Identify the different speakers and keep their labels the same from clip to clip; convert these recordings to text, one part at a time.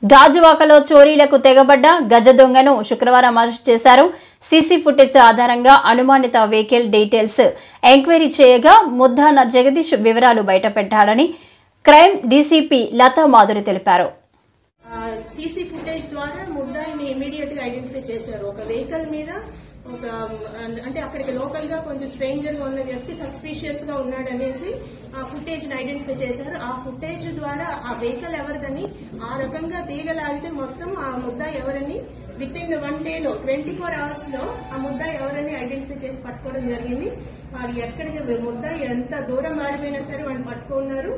Speaker 1: గాజువాకలో చోరీలకు తెగబడ్డ గజ దొంగను శుక్రవారం అరెస్ట్ చేశారు. సీసీ ఫుటేజ్ ఆధారంగా అనుమానిత వెహికల్ డీటెయిల్స్ ఎంక్వైరీ చేయగా ముద్దాన జగదీష్ వివరాలు బయటపెట్టాడని క్రైమ్ డీసీపీ లతా మాధురి తెలిపారు.
Speaker 2: సీసీ ఫుటేజ్ ద్వారా ముద్దాయిని ఇమీడియట్ గా ఐడెంటిఫై చేశారు. ఒక వెహికల్ మీద ఒక అంటే అక్కడికి లోకల్ గా కొంచెం స్ట్రేంజర్ గా ఉన్న వ్యక్తి సస్పీషియస్ గా ఉన్నాడనేసి ఆ ఫుటేజ్ ని ఐడెంటిఫై చేశారు. ఆ ఫుటేజ్ ద్వారా ఆ వెహికల్ ఎవరిదని ఆ రకంగా తీగలాగితే మొత్తం ఆ ముద్దాయి ఎవరని విత్ ఇన్ 1 day లో 24 hours లో ఆ ముద్దాయి ఎవరని ఐడెంటిఫై చేసి పట్టుకోవడం జరిగింది. వాడు ఎక్కడికి ముద్దాయి ఎంత దూరం మారిపోయినా సరే వాడిని పట్టుకున్నారు.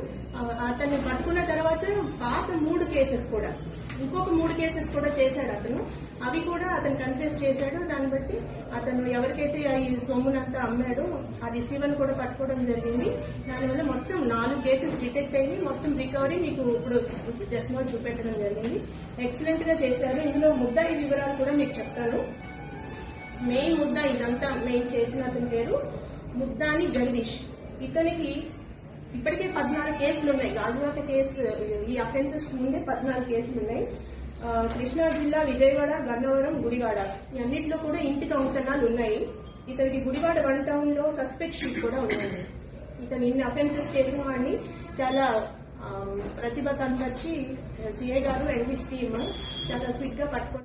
Speaker 2: అతన్ని పట్టుకున్న తర్వాత పాత 3 కేసెస్ కూడా ఇంకొక 3 కేసెస్ కూడా చేశాడు అతను. అవి కూడా అతను కన్ఫెస్ చేశాడు. దాన్ని బట్టి అతను ఎవరికైతే ఈ సొమ్మునంతా అమ్మాడో ఆ రిసీవర్ కూడా పట్టుకోవడం జరిగింది. దానివల్ల మొత్తం 4 కేసెస్ డిటెక్ట్ అయ్యి మొత్తం రికవరీ మీకు ఇప్పుడు జస్ట్ నో చూపెట్టడం జరిగింది. ఎక్సలెంట్ గా చేశారు. ఇందులో ముద్దాయి వివరాలు కూడా మీకు చెప్తాను. మెయిన్ ముద్దాయి ఇదంతా మెయిన్ చేసిన అతని పేరు ముద్దాని జగదీష్. ఇతనికి ఇప్పటికే 14 కేసులు ఉన్నాయి. గాజువాక కేసు ఈ అఫెన్సెస్ ముందే 14 కేసులు ఉన్నాయి. కృష్ణా జిల్లా విజయవాడ, గన్నవరం, గుడివాడ ఈ అన్నింటిలో కూడా ఇంటి దొంగతనాలు ఉన్నాయి. ఇతనికి గుడివాడ 1 town లో సస్పెక్ట్ షీట్ కూడా ఉన్నాయి. ఇతను ఇన్ని అఫెన్సెస్ చేసిన వాడిని చాలా ప్రతిభ కనపరిచి సిఐ గారు అండ్ హిస్ టీమ్ చాలా క్విక్ గా పట్టుకోవడం